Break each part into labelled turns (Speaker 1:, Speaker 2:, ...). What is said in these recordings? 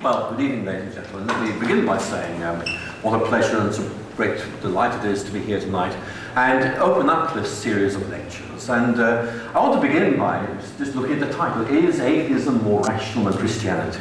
Speaker 1: Well, good evening, ladies and gentlemen. Let me begin by saying what a pleasure and some great delight it is to be here tonight and open up this series of lectures. And I want to begin by just looking at the title, Is Atheism More Rational Than Christianity?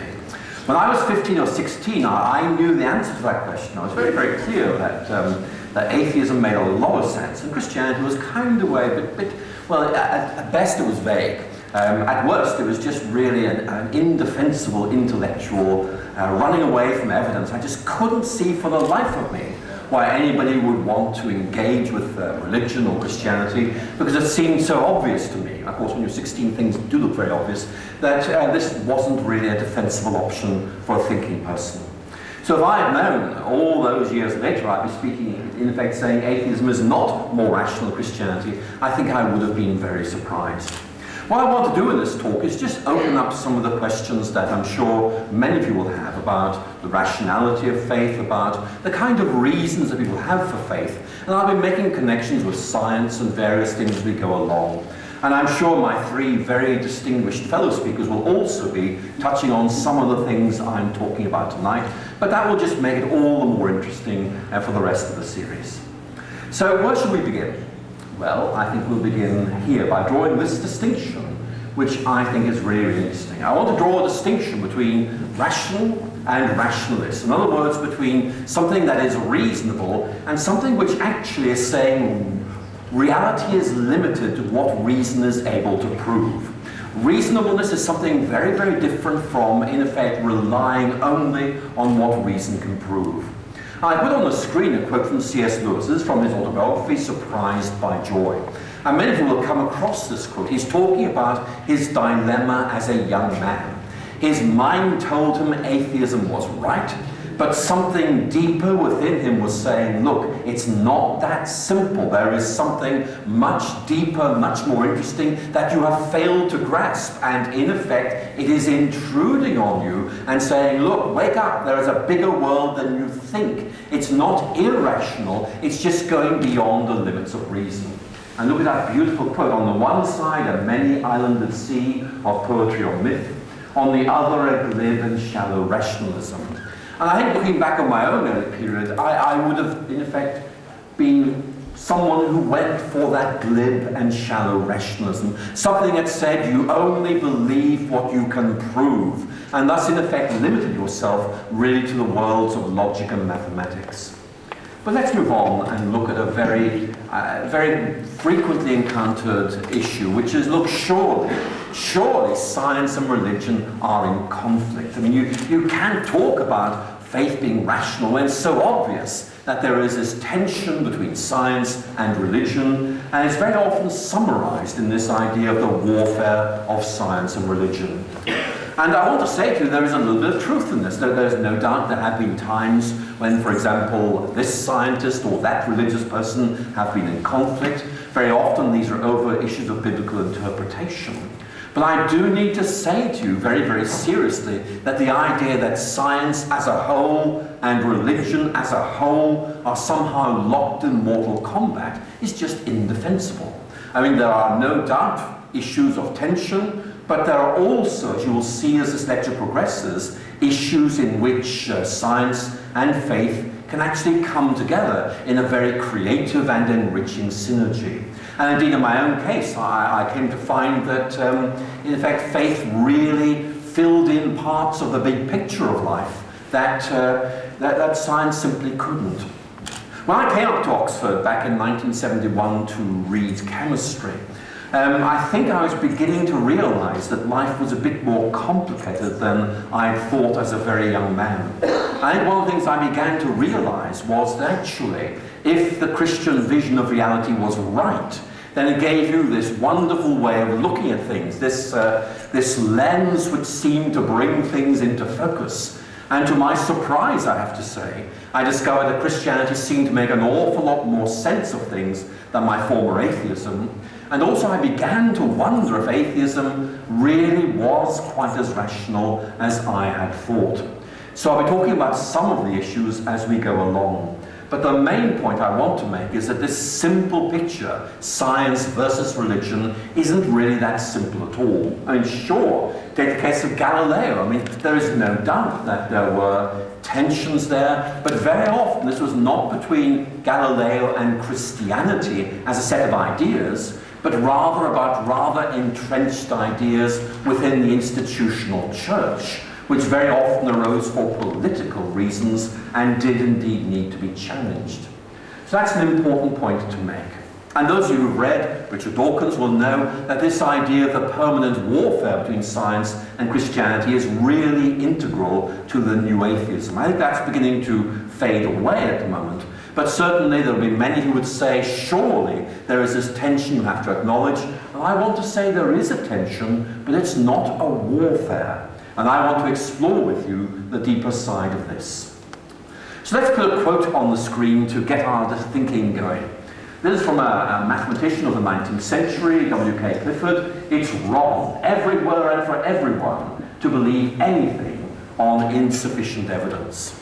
Speaker 1: When I was 15 or 16, I knew the answer to that question. I was very, very clear that atheism made a lot of sense, and Christianity was kind of well, at best it was vague. At worst, it was just really an indefensible intellectual running away from evidence. I just couldn't see for the life of me why anybody would want to engage with religion or Christianity, because it seemed so obvious to me. Of course, when you're 16, things do look very obvious, that this wasn't really a defensible option for a thinking person. So if I had known all those years later, I'd be speaking, in effect, saying atheism is not more rational than Christianity, I think I would have been very surprised. What I want to do in this talk is just open up some of the questions that I'm sure many of you will have about the rationality of faith, about the kind of reasons that people have for faith, and I'll be making connections with science and various things as we go along. And I'm sure my three very distinguished fellow speakers will also be touching on some of the things I'm talking about tonight, but that will just make it all the more interesting for the rest of the series. So where should we begin? Well, I think we'll begin here by drawing this distinction, which I think is really, really interesting. I want to draw a distinction between rational and rationalist. In other words, between something that is reasonable and something which actually is saying reality is limited to what reason is able to prove. Reasonableness is something very, very different from, in effect, relying only on what reason can prove. I put on the screen a quote from C.S. Lewis. This is from his autobiography, Surprised by Joy. And many of you will come across this quote. He's talking about his dilemma as a young man. His mind told him atheism was right, but something deeper within him was saying, look, it's not that simple. There is something much deeper, much more interesting that you have failed to grasp. And in effect, it is intruding on you and saying, look, wake up. There is a bigger world than you think. It's not irrational. It's just going beyond the limits of reason. And look at that beautiful quote. On the one side, a many-islanded sea of poetry or myth. On the other, a glib and shallow rationalism. And I think looking back on my own early period, I would have, in effect, been someone who went for that glib and shallow rationalism. Something that said you only believe what you can prove, and thus, in effect, limited yourself really to the worlds of logic and mathematics. But let's move on and look at a very frequently encountered issue, which is, look, surely science and religion are in conflict. I mean, you can't talk about faith being rational when it's so obvious that there is this tension between science and religion, and it's very often summarized in this idea of the warfare of science and religion. And I want to say to you, there is a little bit of truth in this. There's no doubt there have been times when, for example, this scientist or that religious person have been in conflict. Very often these are over issues of biblical interpretation. But I do need to say to you very, very seriously that the idea that science as a whole and religion as a whole are somehow locked in mortal combat is just indefensible. I mean, there are no doubt issues of tension, but there are also, as you will see as this lecture progresses, issues in which science and faith can actually come together in a very creative and enriching synergy. And indeed, in my own case, I came to find that, in effect, faith really filled in parts of the big picture of life that science simply couldn't. When I came up to Oxford back in 1971 to read chemistry, I think I was beginning to realize that life was a bit more complicated than I had thought as a very young man. I think one of the things I began to realize was that actually, if the Christian vision of reality was right, then it gave you this wonderful way of looking at things, this lens which seemed to bring things into focus. And to my surprise, I have to say, I discovered that Christianity seemed to make an awful lot more sense of things than my former atheism. And also I began to wonder if atheism really was quite as rational as I had thought. So I'll be talking about some of the issues as we go along. But the main point I want to make is that this simple picture, science versus religion, isn't really that simple at all. I mean, sure, take the case of Galileo. I mean, there is no doubt that there were tensions there, but very often this was not between Galileo and Christianity as a set of ideas, but rather about rather entrenched ideas within the institutional church, which very often arose for political reasons and did indeed need to be challenged. So that's an important point to make. And those of you who've read Richard Dawkins will know that this idea of the permanent warfare between science and Christianity is really integral to the new atheism. I think that's beginning to fade away at the moment. But certainly there will be many who would say, surely there is this tension you have to acknowledge. And I want to say there is a tension, but it's not a warfare. And I want to explore with you the deeper side of this. So let's put a quote on the screen to get our thinking going. This is from a mathematician of the 19th century, W.K. Clifford. It's wrong, everywhere and for everyone, to believe anything on insufficient evidence.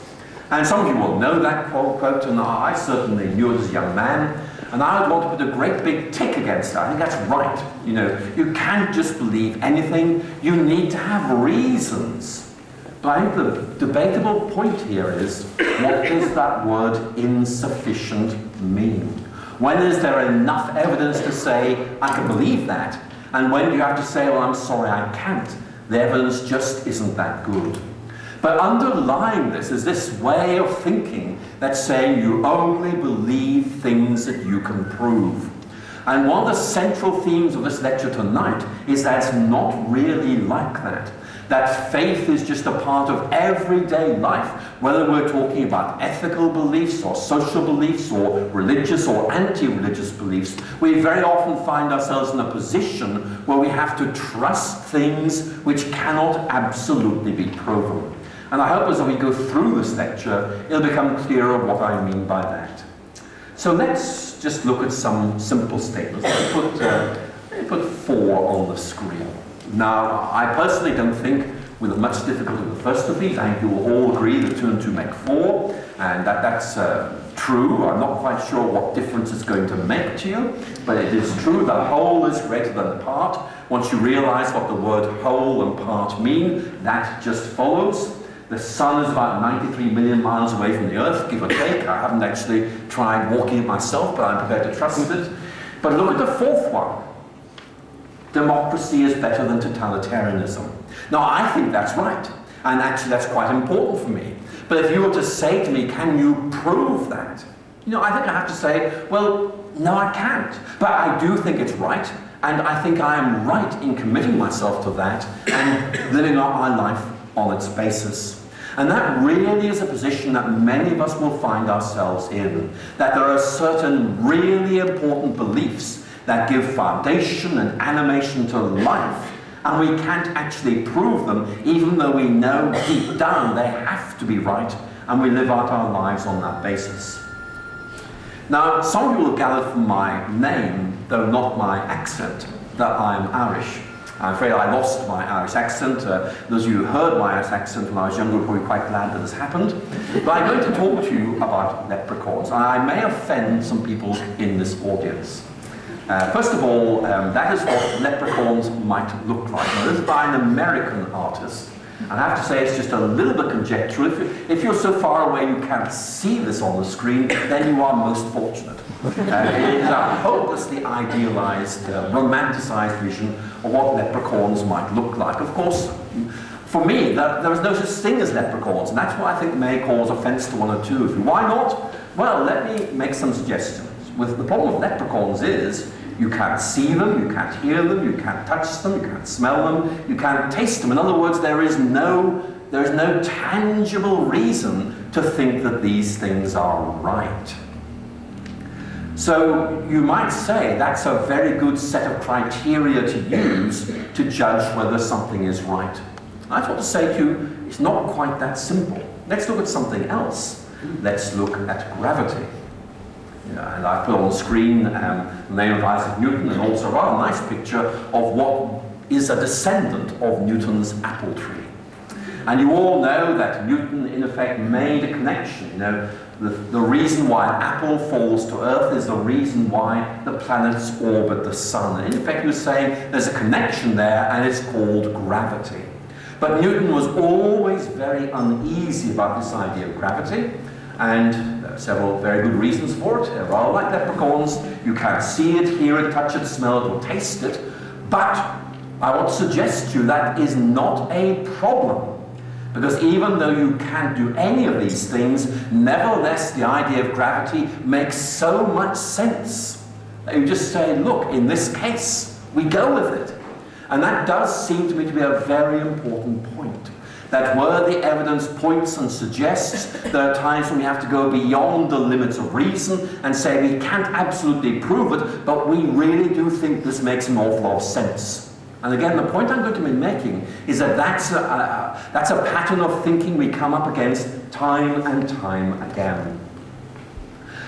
Speaker 1: And some of you will know that quote, and I certainly knew it as a young man. And I would want to put a great big tick against that. I think that's right. You know, you can't just believe anything. You need to have reasons. But I think the debatable point here is, what does that word insufficient mean? When is there enough evidence to say, I can believe that? And when do you have to say, well, I'm sorry, I can't? The evidence just isn't that good. But underlying this is this way of thinking that's saying you only believe things that you can prove. And one of the central themes of this lecture tonight is that it's not really like that. That faith is just a part of everyday life, whether we're talking about ethical beliefs or social beliefs or religious or anti-religious beliefs. We very often find ourselves in a position where we have to trust things which cannot absolutely be proven. And I hope as we go through this lecture, it'll become clearer what I mean by that. So let's just look at some simple statements. Let me put 4 on the screen. Now, I personally don't think with much difficulty with the first of these. I think you will all agree that 2 and 2 make 4, and that's true. I'm not quite sure what difference it's going to make to you, but it is true that whole is greater than part. Once you realize what the word whole and part mean, that just follows. The sun is about 93 million miles away from the earth, give or take. I haven't actually tried walking it myself, but I'm prepared to trust it. But look at the 4th one. Democracy is better than totalitarianism. Now, I think that's right. And actually, that's quite important for me. But if you were to say to me, can you prove that? You know, I think I have to say, well, no, I can't. But I do think it's right. And I think I am right in committing myself to that and living out my life on its basis. And that really is a position that many of us will find ourselves in, that there are certain really important beliefs that give foundation and animation to life, and we can't actually prove them, even though we know deep down they have to be right, and we live out our lives on that basis. Now, some of you will gather from my name, though not my accent, that I'm Irish. I'm afraid I lost my Irish accent. Those of you who heard my Irish accent when I was younger were probably quite glad that this happened. But I'm going to talk to you about leprechauns, and I may offend some people in this audience. First of all, that is what leprechauns might look like. Now, this is by an American artist. And I have to say it's just a little bit conjectural. If you're so far away you can't see this on the screen, then you are most fortunate. It is a hopelessly idealized, romanticized vision of what leprechauns might look like. Of course, for me, there is no such thing as leprechauns, and that's why I think may cause offense to one or two of you. Why not? Well, let me make some suggestions. The problem with leprechauns is you can't see them, you can't hear them, you can't touch them, you can't smell them, you can't taste them. In other words, there is no tangible reason to think that these things are right. So you might say that's a very good set of criteria to use to judge whether something is right. I just want to say to you, it's not quite that simple. Let's look at something else. Let's look at gravity. And I put on the screen the name of Isaac Newton and also a rather nice picture of what is a descendant of Newton's apple tree. And you all know that Newton, in effect, made a connection. the reason why an apple falls to Earth is the reason why the planets orbit the sun. In effect, he was saying there's a connection there, and it's called gravity. But Newton was always very uneasy about this idea of gravity, and there are several very good reasons for it. They're rather like leprechauns. You can't see it, hear it, touch it, smell it, or taste it. But I want to suggest to you that is not a problem. Because even though you can't do any of these things, nevertheless the idea of gravity makes so much sense that you just say, look, in this case, we go with it. And that does seem to me to be a very important point. That where the evidence points and suggests, there are times when we have to go beyond the limits of reason and say we can't absolutely prove it, but we really do think this makes an awful lot of sense. And again, the point I'm going to be making is that that's a pattern of thinking we come up against time and time again.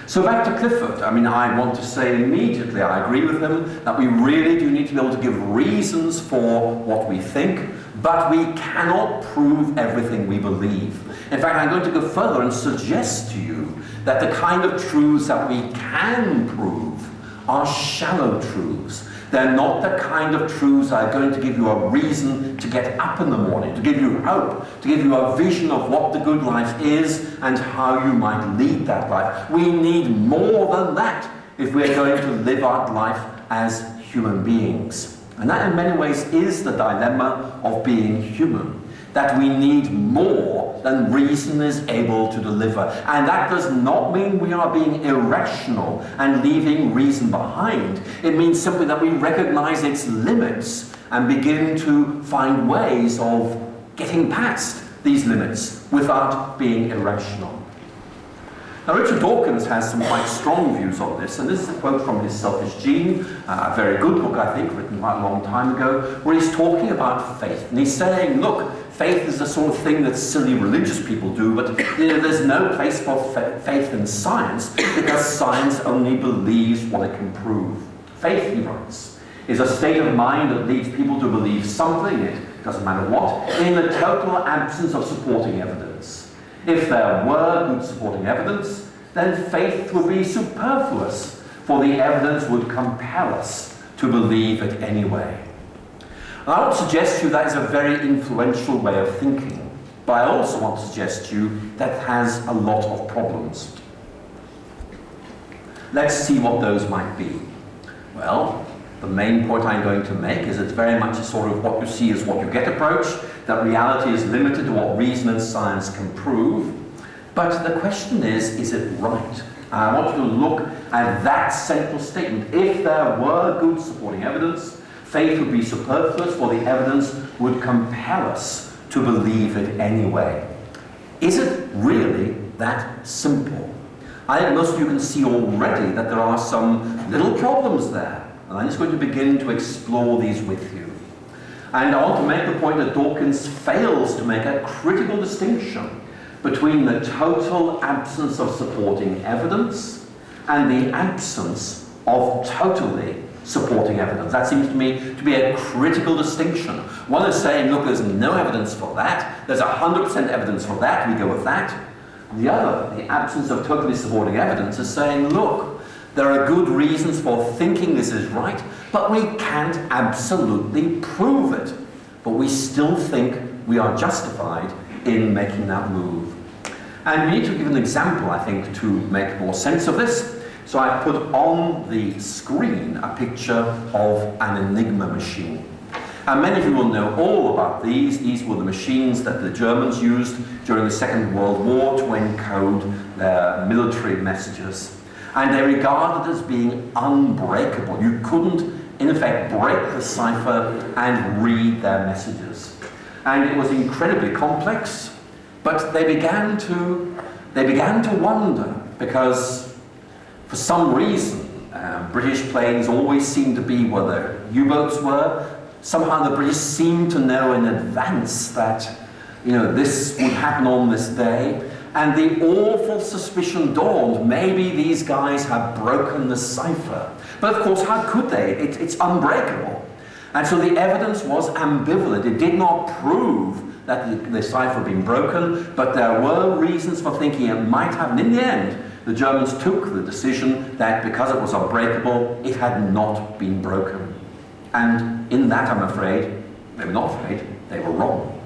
Speaker 1: So back to Clifford. I mean, I want to say immediately, I agree with him, that we really do need to be able to give reasons for what we think, but we cannot prove everything we believe. In fact, I'm going to go further and suggest to you that the kind of truths that we can prove are shallow truths. They're not the kind of truths that are going to give you a reason to get up in the morning, to give you hope, to give you a vision of what the good life is and how you might lead that life. We need more than that if we're going to live our life as human beings. And that in many ways is the dilemma of being human, that we need more than reason is able to deliver. And that does not mean we are being irrational and leaving reason behind. It means simply that we recognize its limits and begin to find ways of getting past these limits without being irrational. Now, Richard Dawkins has some quite strong views on this, and this is a quote from his Selfish Gene, a very good book, I think, written quite a long time ago, where he's talking about faith. And he's saying, look, faith is the sort of thing that silly religious people do, but there's no place for faith in science, because science only believes what it can prove. Faith, he writes, is a state of mind that leads people to believe something, it doesn't matter what, in the total absence of supporting evidence. If there were good supporting evidence, then faith would be superfluous, for the evidence would compel us to believe it anyway. And I want to suggest to you that is a very influential way of thinking, but I also want to suggest to you that has a lot of problems. Let's see what those might be. Well, the main point I'm going to make is it's very much a sort of what you see is what you get approach, that reality is limited to what reason and science can prove. But the question is it right? I want you to look at that central statement. If there were good supporting evidence, faith would be superfluous, for the evidence would compel us to believe it anyway. Is it really that simple? I think most of you can see already that there are some little problems there. And I'm just going to begin to explore these with you. And I want to make the point that Dawkins fails to make a critical distinction between the total absence of supporting evidence and the absence of totally supporting evidence. That seems to me to be a critical distinction. One is saying, look, there's no evidence for that. There's 100% evidence for that. We go with that. The other, the absence of totally supporting evidence, is saying, look, there are good reasons for thinking this is right, but we can't absolutely prove it. But we still think we are justified in making that move. And we need to give an example, I think, to make more sense of this. So I put on the screen a picture of an Enigma machine. And many of you will know all about these. These were the machines that the Germans used during the Second World War to encode their military messages. And they're regarded as being unbreakable. You couldn't, in effect, break the cipher and read their messages. And it was incredibly complex, but they began to wonder, because for some reason, British planes always seemed to be where their U-boats were. Somehow the British seemed to know in advance that, this would happen on this day. And the awful suspicion dawned, maybe these guys have broken the cipher. But of course, how could they? It's unbreakable. And so the evidence was ambivalent. It did not prove that the cipher had been broken, but there were reasons for thinking it might have. And in the end, the Germans took the decision that because it was unbreakable, it had not been broken. And in that, I'm afraid, they were not afraid, they were wrong.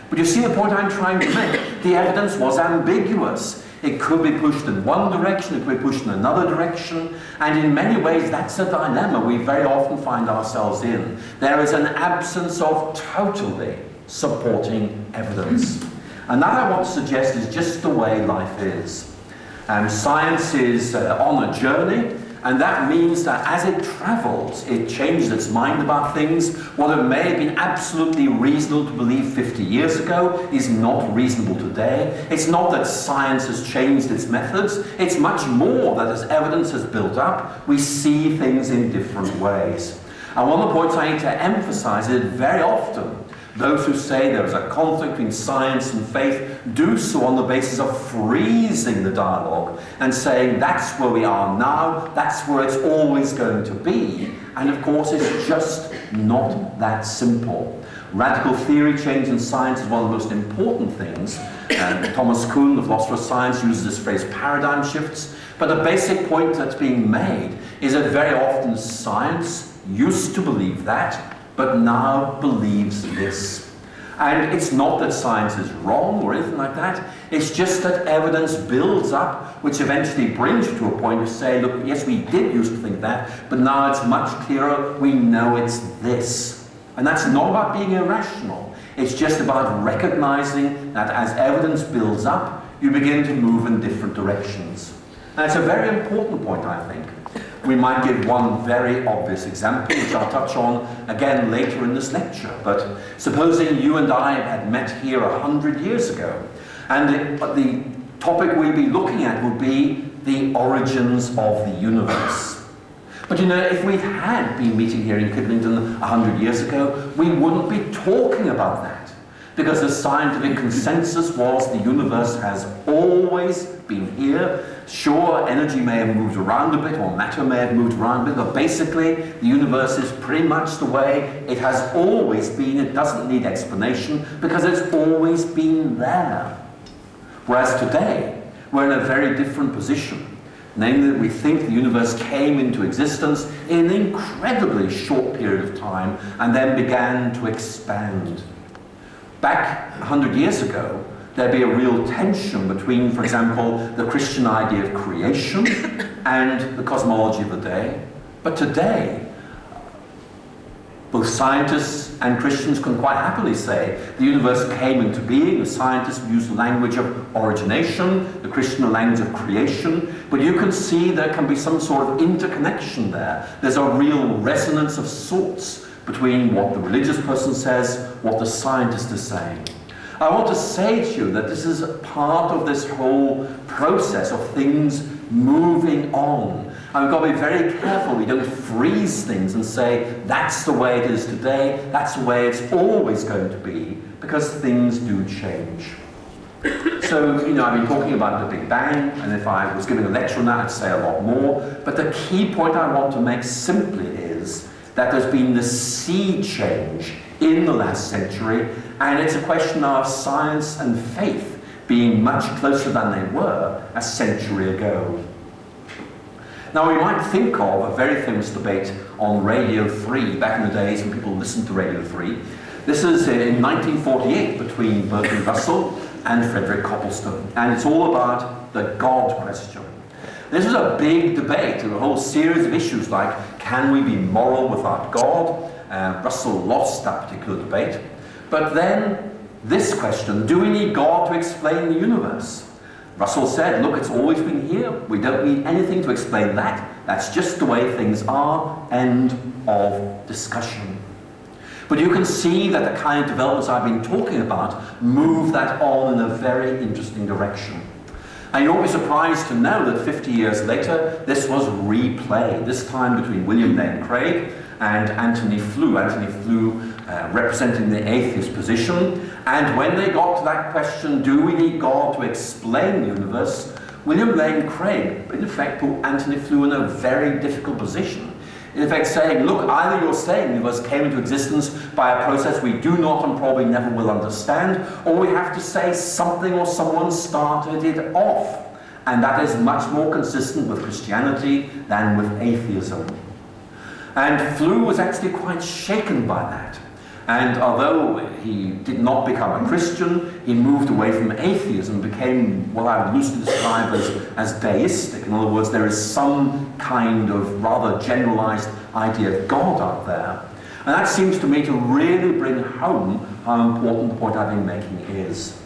Speaker 1: But you see the point I'm trying to make. The evidence was ambiguous. It could be pushed in one direction, it could be pushed in another direction, and in many ways that's a dilemma we very often find ourselves in. There is an absence of totally supporting evidence. And that, I want to suggest, is just the way life is. Science is on a journey, and that means that as it travels, it changes its mind about things. What it may have been absolutely reasonable to believe 50 years ago is not reasonable today. It's not that science has changed its methods. It's much more that as evidence has built up, we see things in different ways. And one of the points I need to emphasize is very often, those who say there is a conflict between science and faith do so on the basis of freezing the dialogue and saying that's where we are now, that's where it's always going to be. And of course it's just not that simple. Radical theory change in science is one of the most important things. Thomas Kuhn, the philosopher of science, uses this phrase paradigm shifts. But the basic point that's being made is that very often science used to believe that, but now believes this. And it's not that science is wrong or anything like that, it's just that evidence builds up, which eventually brings you to a point to say, look, yes, we did used to think that, but now it's much clearer, we know it's this. And that's not about being irrational, it's just about recognizing that as evidence builds up, you begin to move in different directions. And it's a very important point, I think. We might give one very obvious example, which I'll touch on again later in this lecture. But supposing you and I had met here 100 years ago, and the topic we'd be looking at would be the origins of the universe. But you know, if we had been meeting here in Kidlington 100 years ago, we wouldn't be talking about that. Because the scientific consensus was the universe has always been here. Sure, energy may have moved around a bit, or matter may have moved around a bit, but basically the universe is pretty much the way it has always been. It doesn't need explanation because it's always been there. Whereas today, we're in a very different position. Namely, that we think the universe came into existence in an incredibly short period of time and then began to expand. Back 100 years ago, there'd be a real tension between, for example, the Christian idea of creation and the cosmology of the day. But today, both scientists and Christians can quite happily say the universe came into being. The scientists use the language of origination, the Christian the language of creation. But you can see there can be some sort of interconnection there. There's a real resonance of sorts between what the religious person says, what the scientist is saying. I want to say to you that this is a part of this whole process of things moving on. And we've got to be very careful we don't freeze things and say, that's the way it is today, that's the way it's always going to be, because things do change. So, you know, I've been talking about the Big Bang, and if I was giving a lecture on that, I'd say a lot more. But the key point I want to make simply is that there's been this sea change in the last century, and it's a question of science and faith being much closer than they were a century ago. Now, we might think of a very famous debate on Radio 3 back in the days when people listened to Radio 3. This is in 1948 between Bertrand Russell and Frederick Copleston, and it's all about the God question. This was a big debate, a whole series of issues like, can we be moral without God? Russell lost that particular debate. But then, this question, do we need God to explain the universe? Russell said, look, it's always been here. We don't need anything to explain that. That's just the way things are. End of discussion. But you can see that the kind of developments I've been talking about move that on in a very interesting direction. And you won't be surprised to know that 50 years later, this was replayed, this time between William Lane Craig and Anthony Flew. Anthony Flew representing the atheist position. And when they got to that question, do we need God to explain the universe? William Lane Craig, in effect, put Anthony Flew in a very difficult position. In effect saying, look, either you're saying the universe came into existence by a process we do not and probably never will understand, or we have to say something or someone started it off. And that is much more consistent with Christianity than with atheism. And Flew was actually quite shaken by that. And although he did not become a Christian, he moved away from atheism, became what I would loosely describe as deistic. In other words, there is some kind of rather generalized idea of God out there. And that seems to me to really bring home how important the point I've been making is.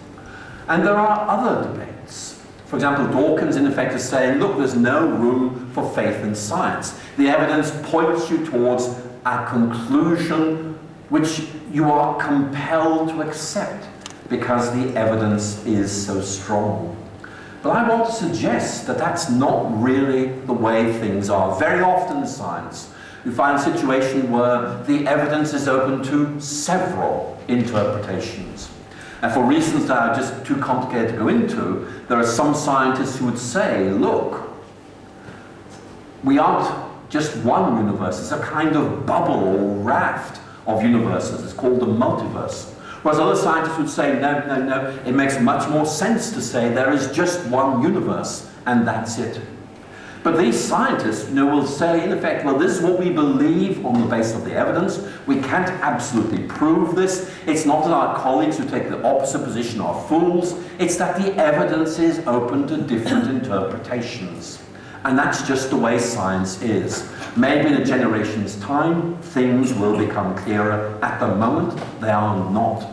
Speaker 1: And there are other debates. For example, Dawkins in effect is saying, look, there's no room for faith in science. The evidence points you towards a conclusion which you are compelled to accept because the evidence is so strong. But I want to suggest that that's not really the way things are. Very often in science, you find a situation where the evidence is open to several interpretations. And for reasons that are just too complicated to go into, there are some scientists who would say, look, we aren't just one universe, it's a kind of bubble or raft of universes. It's called the multiverse. Whereas other scientists would say, no, it makes much more sense to say there is just one universe, and that's it. But these scientists, will say, in effect, well, this is what we believe on the basis of the evidence. We can't absolutely prove this. It's not that our colleagues who take the opposite position are fools. It's that the evidence is open to different interpretations. And that's just the way science is. Maybe in a generation's time, things will become clearer. At the moment, they are not.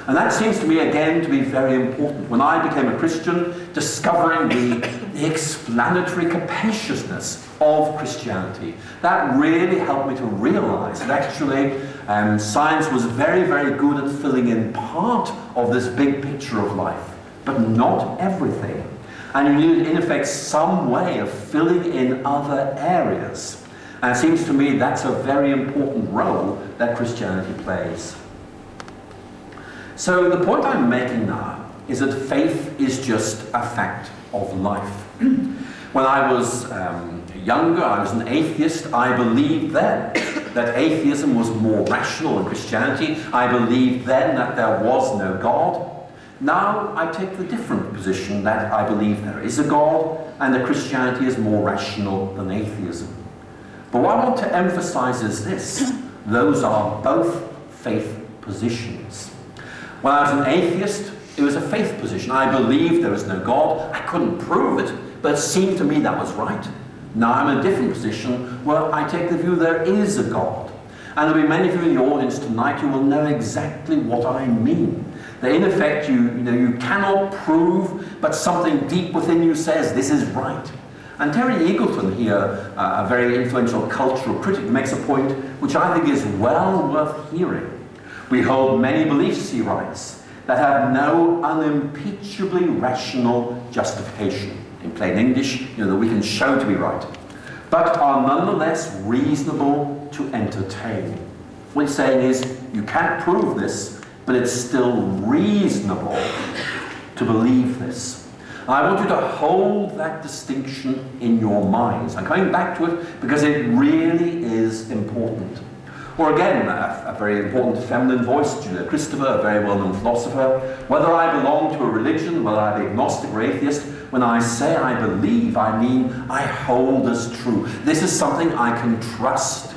Speaker 1: And that seems to me, again, to be very important. When I became a Christian, discovering the explanatory capaciousness of Christianity, that really helped me to realize that actually science was very, very good at filling in part of this big picture of life, but not everything. And you needed, in effect, some way of filling in other areas. And it seems to me that's a very important role that Christianity plays. So the point I'm making now is that faith is just a fact of life. When I was younger, I was an atheist. I believed then that atheism was more rational than Christianity. I believed then that there was no God. Now I take the different position that I believe there is a God and that Christianity is more rational than atheism. But what I want to emphasize is this: those are both faith positions. When I was an atheist, it was a faith position. I believed there was no God. I couldn't prove it, but it seemed to me that was right. Now I'm in a different position where I take the view there is a God. And there'll be many of you in the audience tonight who will know exactly what I mean. That in effect you cannot prove, but something deep within you says this is right. And Terry Eagleton here, a very influential cultural critic, makes a point which I think is well worth hearing. We hold many beliefs, he writes, that have no unimpeachably rational justification. In plain English, that we can show to be right, but are nonetheless reasonable to entertain. What he's saying is, you can't prove this, but it's still reasonable to believe this. I want you to hold that distinction in your minds. I'm coming back to it because it really is important. Or again, a very important feminine voice, Julia Christopher, a very well-known philosopher. Whether I belong to a religion, whether I be agnostic or atheist, when I say I believe, I mean I hold as true. This is something I can trust.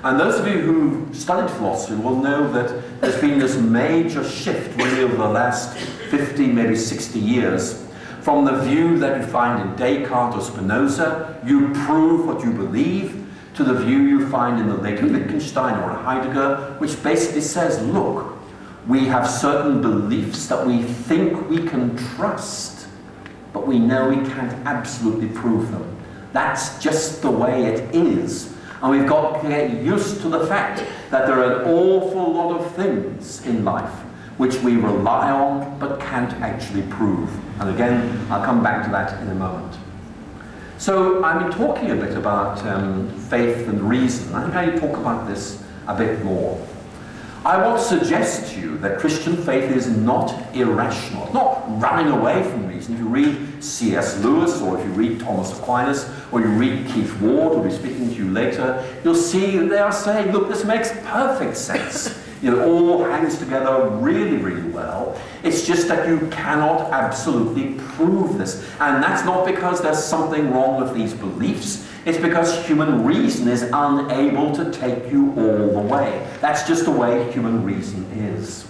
Speaker 1: And those of you who studied philosophy will know that there's been this major shift really over the last 50, maybe 60 years, from the view that you find in Descartes or Spinoza, you prove what you believe, to the view you find in the later Wittgenstein or Heidegger, which basically says, look, we have certain beliefs that we think we can trust, but we know we can't absolutely prove them. That's just the way it is. And we've got to get used to the fact that there are an awful lot of things in life which we rely on but can't actually prove. And again, I'll come back to that in a moment. So I've been talking a bit about faith and reason. I think I need to talk about this a bit more. I want to suggest to you that Christian faith is not irrational. It's not running away from reason. If you read C.S. Lewis, or if you read Thomas Aquinas, or you read Keith Ward, who'll be speaking to you later, you'll see that they are saying, look, this makes perfect sense. It all hangs together really, really well. It's just that you cannot absolutely prove this. And that's not because there's something wrong with these beliefs. It's because human reason is unable to take you all the way. That's just the way human reason is.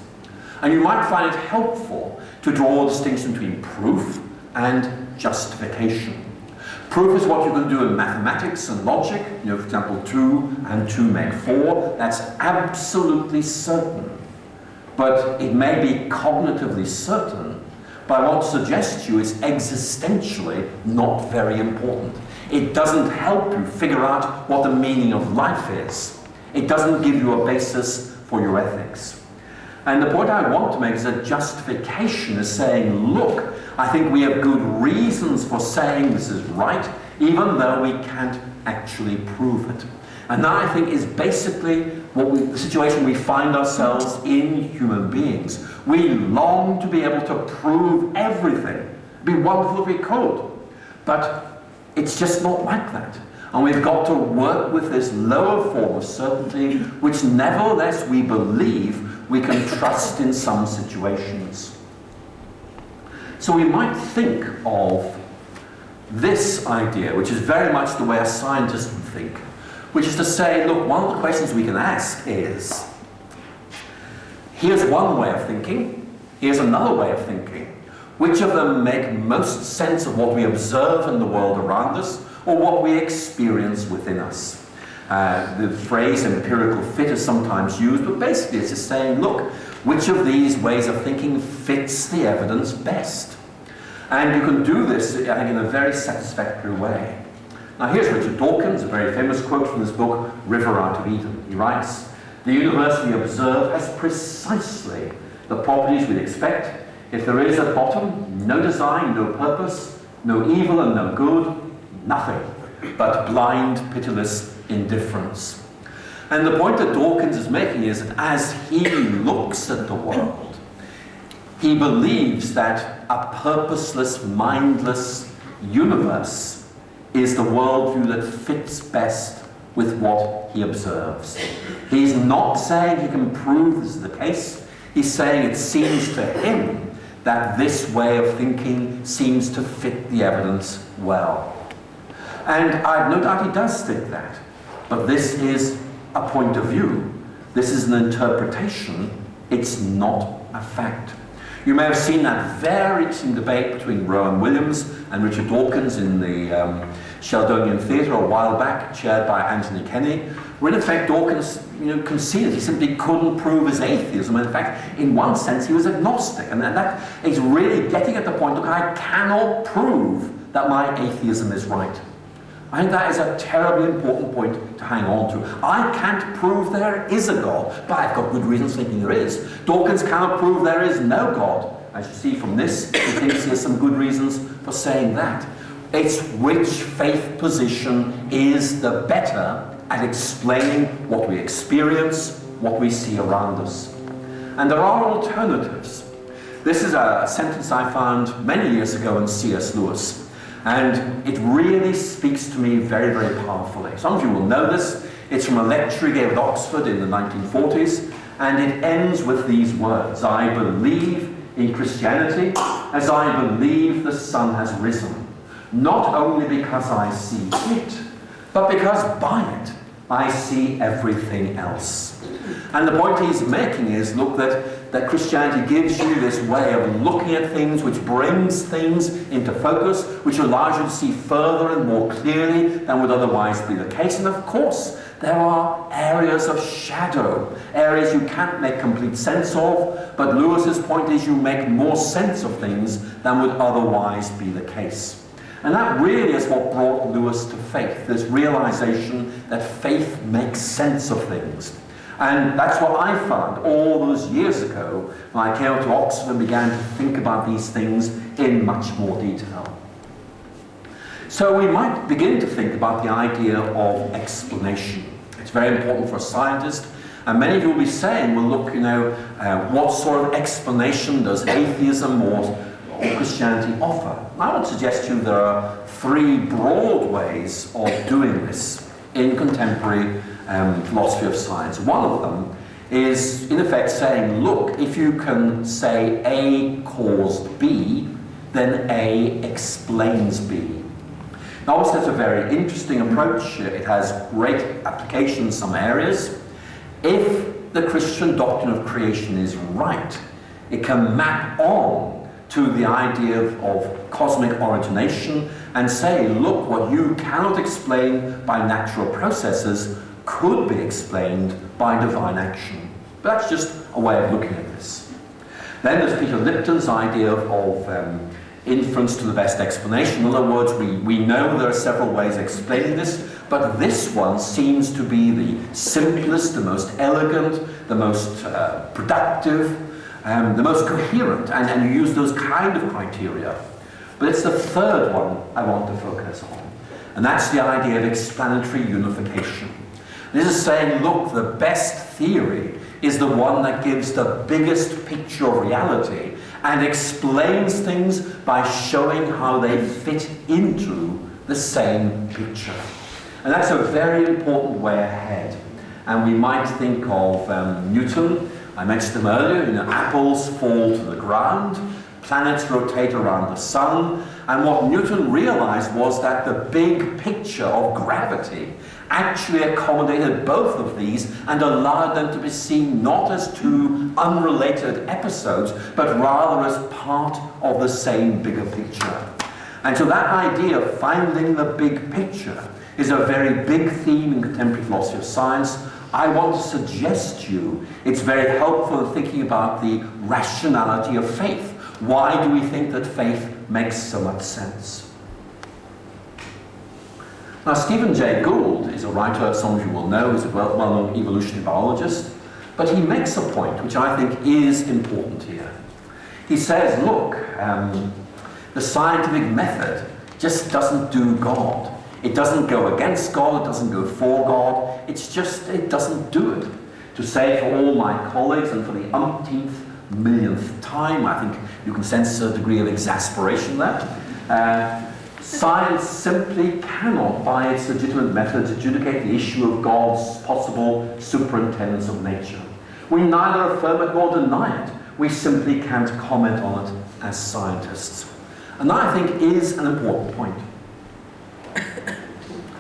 Speaker 1: And you might find it helpful to draw a distinction between proof and justification. Proof is what you can do in mathematics and logic. For example, 2 and 2 make 4. That's absolutely certain. But it may be cognitively certain, but I want to suggest to you it's existentially not very important. It doesn't help you figure out what the meaning of life is. It doesn't give you a basis for your ethics. And the point I want to make is that justification is saying, look, I think we have good reasons for saying this is right, even though we can't actually prove it. And that, I think, is basically the situation we find ourselves in, human beings. We long to be able to prove everything. It'd be wonderful if we could. But it's just not like that. And we've got to work with this lower form of certainty, which nevertheless we believe we can trust in some situations. So we might think of this idea, which is very much the way a scientist would think, which is to say, look, one of the questions we can ask is, here's one way of thinking, here's another way of thinking. Which of them make most sense of what we observe in the world around us, or what we experience within us? The phrase empirical fit is sometimes used, but basically it's just saying, look, which of these ways of thinking fits the evidence best? And you can do this, I think, in a very satisfactory way. Now here's Richard Dawkins, a very famous quote from his book, River Out of Eden. He writes, "The universe we observe has precisely the properties we'd expect. If there is at bottom no design, no purpose, no evil and no good, nothing but blind, pitiless indifference." And the point that Dawkins is making is that as he looks at the world, he believes that a purposeless, mindless universe is the worldview that fits best with what he observes. He's not saying he can prove this is the case. He's saying it seems to him that this way of thinking seems to fit the evidence well. And I have no doubt he does think that. But this is a point of view. This is an interpretation. It's not a fact. You may have seen that very interesting debate between Rowan Williams and Richard Dawkins in the Sheldonian Theatre a while back, chaired by Anthony Kenny, where in effect Dawkins conceded he simply couldn't prove his atheism. In fact, in one sense, he was agnostic. And that is really getting at the point, look, I cannot prove that my atheism is right. I think that is a terribly important point to hang on to. I can't prove there is a God, but I've got good reasons thinking there is. Dawkins cannot prove there is no God. As you see from this, he thinks he has some good reasons for saying that. It's which faith position is the better at explaining what we experience, what we see around us. And there are alternatives. This is a sentence I found many years ago in C.S. Lewis. And it really speaks to me very, very powerfully. Some of you will know this. It's from a lecture he gave at Oxford in the 1940s, and it ends with these words: "I believe in Christianity as I believe the sun has risen, not only because I see it, but because by it I see everything else." And the point he's making is, look, that Christianity gives you this way of looking at things, which brings things into focus, which allows you to see further and more clearly than would otherwise be the case. And of course, there are areas of shadow, areas you can't make complete sense of, but Lewis's point is you make more sense of things than would otherwise be the case. And that really is what brought Lewis to faith, this realization that faith makes sense of things. And that's what I found all those years ago when I came up to Oxford and began to think about these things in much more detail. So we might begin to think about the idea of explanation. It's very important for a scientist, And many of you will be saying, well, look, what sort of explanation does atheism or Christianity offer? I would suggest to you there are three broad ways of doing this in contemporary philosophy of science. One of them is, in effect, saying, look, if you can say A caused B, then A explains B. Now, obviously, that's a very interesting approach. It has great application in some areas. If the Christian doctrine of creation is right, it can map on to the idea of cosmic origination and say, look, what you cannot explain by natural processes could be explained by divine action. But that's just a way of looking at this. Then there's Peter Lipton's idea of inference to the best explanation. In other words, we know there are several ways of explaining this, but this one seems to be the simplest, the most elegant, the most productive, the most coherent, and you use those kind of criteria. But it's the third one I want to focus on, and that's the idea of explanatory unification. This is saying, look, the best theory is the one that gives the biggest picture of reality and explains things by showing how they fit into the same picture. And that's a very important way ahead. And we might think of Newton. I mentioned them earlier. Apples fall to the ground, planets rotate around the sun, and what Newton realized was that the big picture of gravity actually accommodated both of these and allowed them to be seen not as two unrelated episodes, but rather as part of the same bigger picture. And so that idea of finding the big picture is a very big theme in contemporary philosophy of science. I want to suggest to you it's very helpful in thinking about the rationality of faith. Why do we think that faith makes so much sense? Now, Stephen Jay Gould is a writer some of you will know. He's a well-known evolutionary biologist. But he makes a point which I think is important here. He says, look, the scientific method just doesn't do God. It doesn't go against God, it doesn't go for God, it doesn't do it. To say for all my colleagues and for the umpteenth millionth time, I think you can sense a degree of exasperation there. Science simply cannot, by its legitimate methods, adjudicate the issue of God's possible superintendence of nature. We neither affirm it nor deny it. We simply can't comment on it as scientists. And that, I think, is an important point.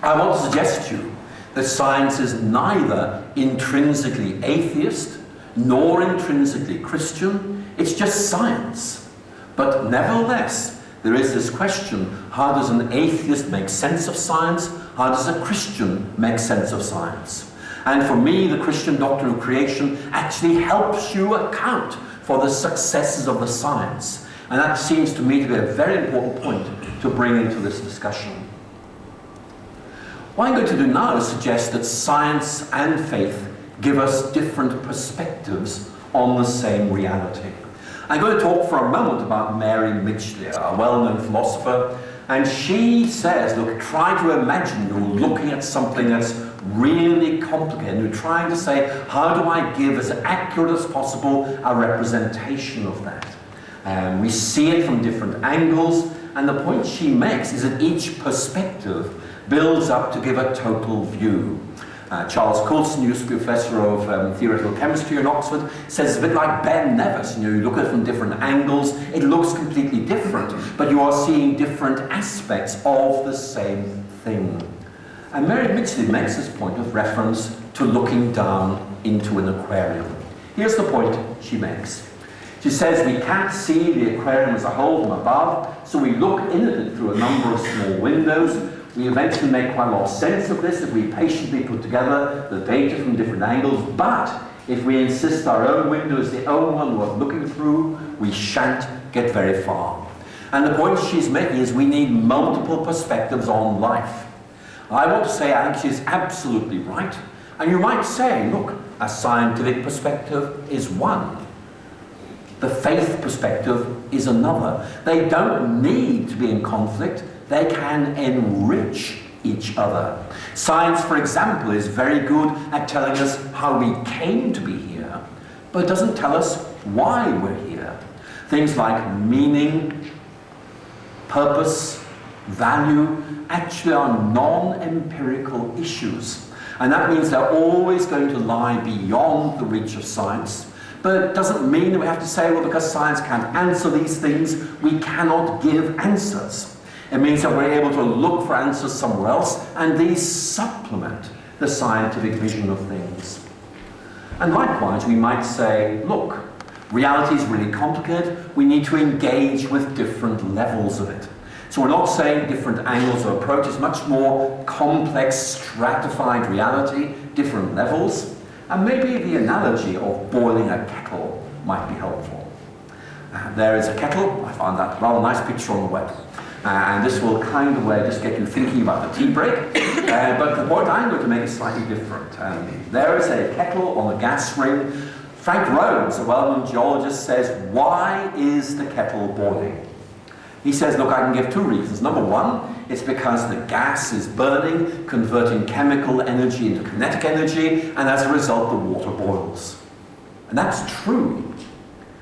Speaker 1: I want to suggest to you that science is neither intrinsically atheist nor intrinsically Christian. It's just science. But nevertheless, there is this question: how does an atheist make sense of science? How does a Christian make sense of science? And for me, the Christian doctrine of creation actually helps you account for the successes of the science. And that seems to me to be a very important point to bring into this discussion. What I'm going to do now is suggest that science and faith give us different perspectives on the same reality. I'm going to talk for a moment about Mary Midgley, a well-known philosopher, and she says, look, try to imagine you're looking at something that's really complicated, and you're trying to say, how do I give as accurate as possible a representation of that? We see it from different angles, and the point she makes is that each perspective builds up to give a total view. Charles Coulson, used to be professor of theoretical chemistry in Oxford, says it's a bit like Ben Nevis. You look at it from different angles, it looks completely different, but you are seeing different aspects of the same thing. And Mary Midgley makes this point with reference to looking down into an aquarium. Here's the point she makes. She says we can't see the aquarium as a whole from above, so we look in at it through a number of small windows. We eventually make quite a lot of sense of this if we patiently put together the data from different angles, but if we insist our own window is the only one worth looking through, we shan't get very far. And the point she's making is we need multiple perspectives on life. I want to say I think she's absolutely right. And you might say, look, a scientific perspective is one. The faith perspective is another. They don't need to be in conflict. They can enrich each other. Science, for example, is very good at telling us how we came to be here, but it doesn't tell us why we're here. Things like meaning, purpose, value, actually are non-empirical issues. And that means they're always going to lie beyond the reach of science. But it doesn't mean that we have to say, well, because science can't answer these things, we cannot give answers. It means that we're able to look for answers somewhere else, and these supplement the scientific vision of things. And likewise, we might say, look, reality is really complicated. We need to engage with different levels of it. So we're not saying different angles of approach. It's much more complex, stratified reality, different levels. And maybe the analogy of boiling a kettle might be helpful. There is a kettle. I found that rather nice picture on the web. And this will kind of just get you thinking about the tea break. But the point I'm going to make is slightly different. There is a kettle on a gas ring. Frank Rhodes, a well-known geologist, says, why is the kettle boiling? He says, look, I can give two reasons. Number one, it's because the gas is burning, converting chemical energy into kinetic energy, and as a result, the water boils. And that's true.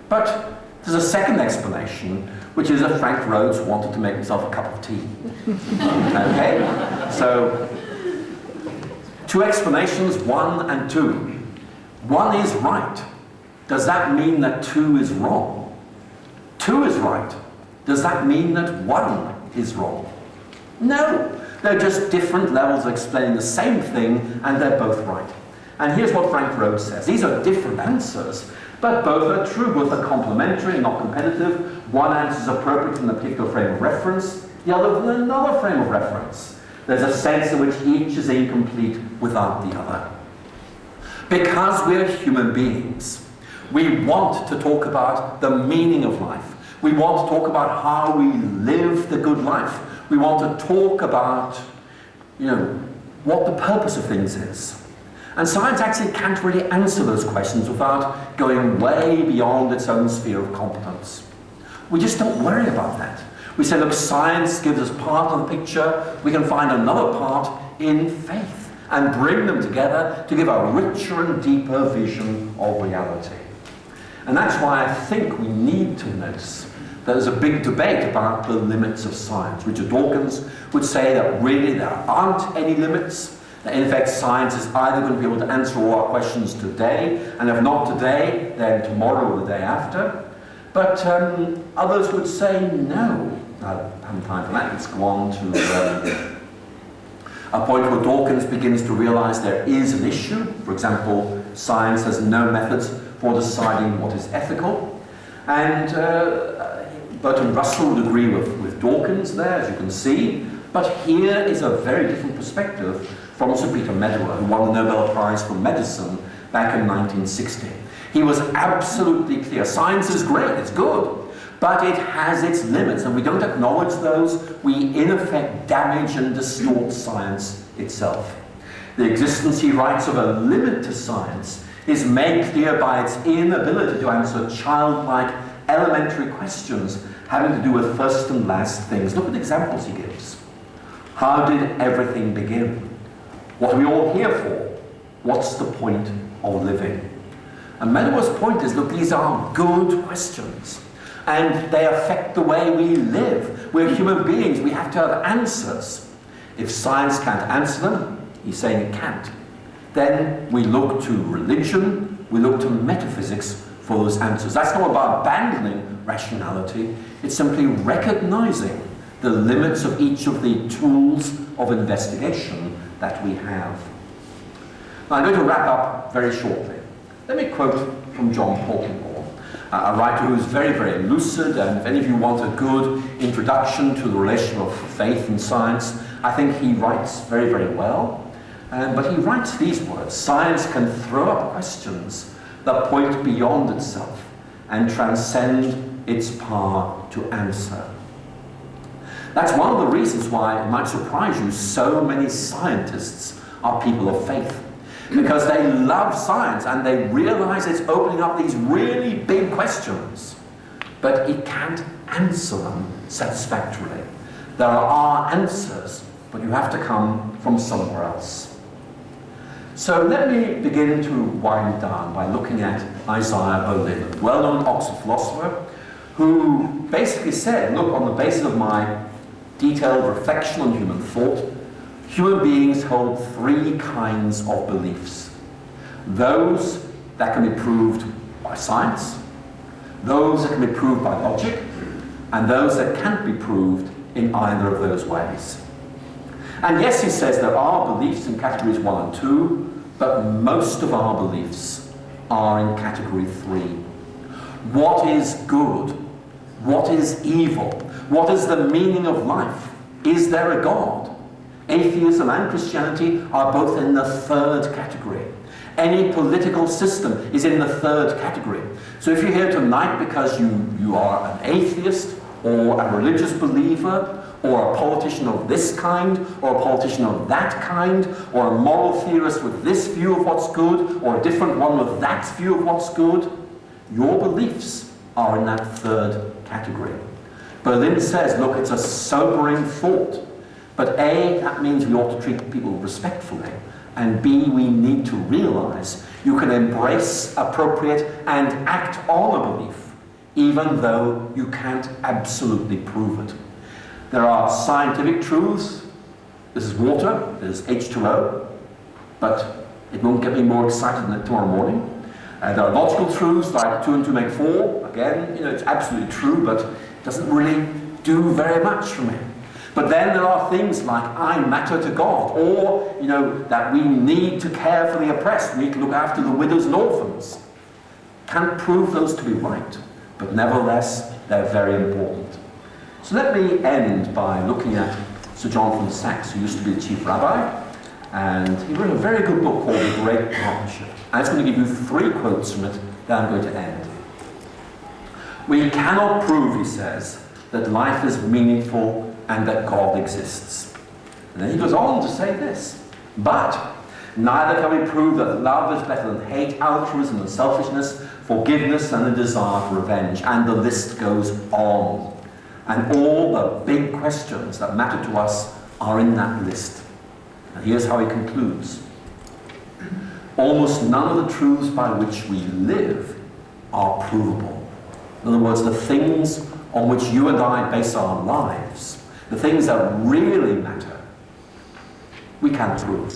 Speaker 1: But there's a second explanation, which is that Frank Rhodes wanted to make himself a cup of tea. Okay? So, two explanations, 1 and 2. 1 is right. Does that mean that 2 is wrong? 2 is right. Does that mean that 1 is wrong? No. They're just different levels of explaining the same thing, and they're both right. And here's what Frank Rhodes says. These are different answers, but both are true. Both are complementary and not competitive. One answer is appropriate from a particular frame of reference, the other from another frame of reference. There's a sense in which each is incomplete without the other. Because we're human beings, we want to talk about the meaning of life. We want to talk about how we live the good life. We want to talk about, what the purpose of things is. And science actually can't really answer those questions without going way beyond its own sphere of competence. We just don't worry about that. We say, look, science gives us part of the picture. We can find another part in faith and bring them together to give a richer and deeper vision of reality. And that's why I think we need to notice there's a big debate about the limits of science. Richard Dawkins would say that really there aren't any limits. That in fact science is either going to be able to answer all our questions today, and if not today, then tomorrow or the day after. But others would say no. I haven't time for that. Let's go on to a point where Dawkins begins to realize there is an issue. For example, science has no methods for deciding what is ethical. And Bertrand Russell would agree with Dawkins there, as you can see. But here is a very different perspective from Sir Peter Medawar, who won the Nobel Prize for Medicine back in 1960. He was absolutely clear. Science is great, it's good, but it has its limits, and we don't acknowledge those. We, in effect, damage and distort science itself. The existence, he writes, of a limit to science is made clear by its inability to answer childlike, elementary questions having to do with first and last things. Look at the examples he gives. How did everything begin? What are we all here for? What's the point of living? And Medawar's point is, look, these are good questions, and they affect the way we live. We're human beings. We have to have answers. If science can't answer them, he's saying it can't, then we look to religion, we look to metaphysics for those answers. That's not about abandoning rationality. It's simply recognizing the limits of each of the tools of investigation that we have. Now, I'm going to wrap up very shortly. Let me quote from John Polkinghorne, a writer who is very, very lucid, and if any of you want a good introduction to the relation of faith and science, I think he writes very, very well. But he writes these words: science can throw up questions that point beyond itself and transcend its power to answer. That's one of the reasons why, it might surprise you, so many scientists are people of faith. Because they love science and they realize it's opening up these really big questions, but it can't answer them satisfactorily. There are answers but you have to come from somewhere else. So let me begin to wind down by looking at Isaiah Berlin, a well-known Oxford philosopher, who basically said, look, on the basis of my detailed reflection on human thought, human beings hold three kinds of beliefs. Those that can be proved by science, those that can be proved by logic, and those that can't be proved in either of those ways. And yes, he says there are beliefs in categories 1 and 2, but most of our beliefs are in category 3. What is good? What is evil? What is the meaning of life? Is there a God? Atheism and Christianity are both in the third category. Any political system is in the third category. So if you're here tonight because you are an atheist, or a religious believer, or a politician of this kind, or a politician of that kind, or a moral theorist with this view of what's good, or a different one with that view of what's good, your beliefs are in that third category. Berlin says, look, it's a sobering thought, but A, that means we ought to treat people respectfully, and B, we need to realize you can embrace, appropriate, and act on a belief, even though you can't absolutely prove it. There are scientific truths. This is water, this is H2O, but it won't get me more excited than tomorrow morning. There are logical truths like 2 and 2 make 4. Again, it's absolutely true, but it doesn't really do very much for me. But then there are things like I matter to God, or that we need to care for the oppressed, we need to look after the widows and orphans. Can't prove those to be right, but nevertheless they're very important. So let me end by looking at Sir Jonathan Sacks, who used to be the chief rabbi, and he wrote a very good book called The Great Partnership. I'm just going to give you 3 quotes from it that I'm going to end. We cannot prove, he says, that life is meaningful and that God exists. And then he goes on to say this, but neither can we prove that love is better than hate, altruism and selfishness, forgiveness and the desire for revenge, and the list goes on. And all the big questions that matter to us are in that list. And here's how he concludes. Almost none of the truths by which we live are provable. In other words, the things on which you and I base our lives, the things that really matter, we can't prove.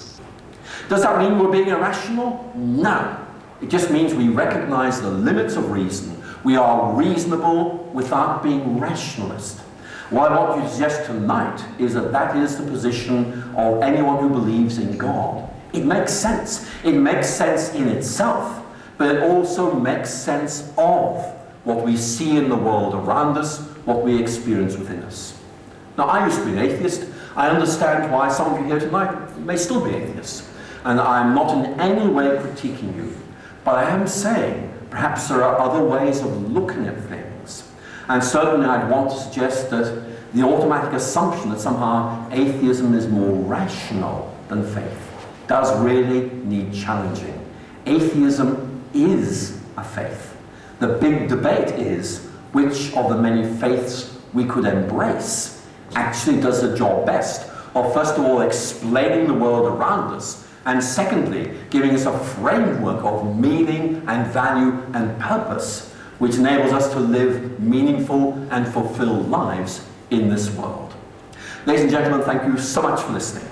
Speaker 1: Does that mean we're being irrational? No. It just means we recognize the limits of reason. We are reasonable without being rationalist. What I want you to suggest tonight is that that is the position of anyone who believes in God. It makes sense. It makes sense in itself, but it also makes sense of what we see in the world around us, what we experience within us. Now, I used to be an atheist. I understand why some of you here tonight may still be atheists, and I'm not in any way critiquing you, but I am saying perhaps there are other ways of looking at things. And certainly I'd want to suggest that the automatic assumption that somehow atheism is more rational than faith does really need challenging. Atheism is a faith. The big debate is which of the many faiths we could embrace actually does the job best of, first of all, explaining the world around us, and secondly, giving us a framework of meaning and value and purpose which enables us to live meaningful and fulfilled lives in this world. Ladies and gentlemen, thank you so much for listening.